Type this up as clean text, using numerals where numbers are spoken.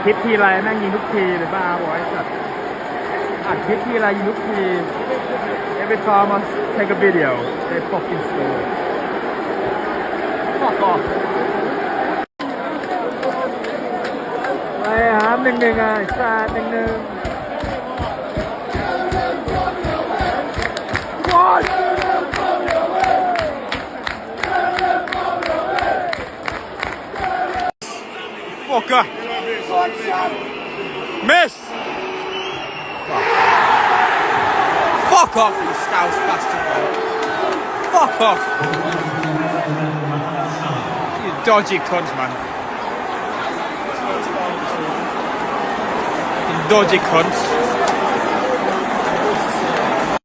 คลิปทีไรแม่งยิงทุกทีเลยบ้าบอยสัตว์อัดคลิปทีไรยิงทุกที every time I take a video they fucking score fuck off ไปหา1-1อ่ะสาด1-1 what fucker miss fuck off you scouse bastard fuck off you dodgy cunts man you dodgy cunts